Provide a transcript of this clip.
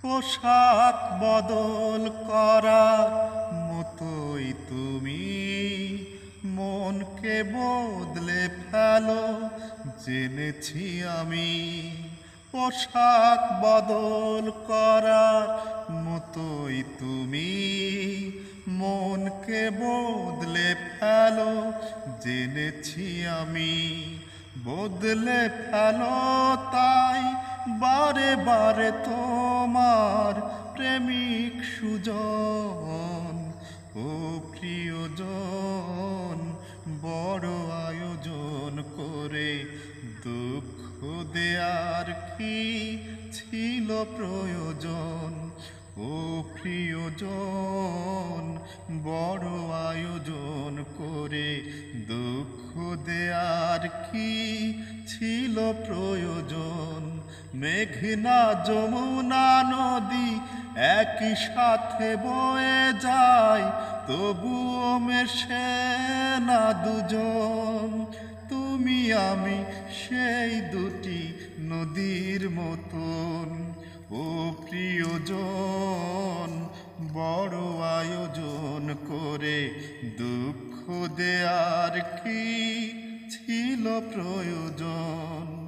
পোশাক বদল করার মতোই তুমি মনকে বদলে ফেলো জেনেছি আমি। পোশাক বদল করার মতোই তুমি মনকে বদলে ফেলো জেনেছি আমি। বদলে ফেলো তাই বারে বারে তোমার প্রেমিক সুজন। ও প্রিয়জন, বড় আয়োজন করে দুঃখ দেয়ার কি ছিল প্রয়োজন? ও প্রিয়জন, বড় আয়োজন করে দুঃখ দেয়ার কি ছিল প্রয়োজন? মেঘনা যমুনা নদী একই সাথে বয়ে যায়, তবুও মেশে না দুজন। তুমি আমি সেই দুটি নদীর মতন। ও প্রিয়জন, বড় আয়োজন করে দুঃখ দেয়ার কি ছিল প্রয়োজন?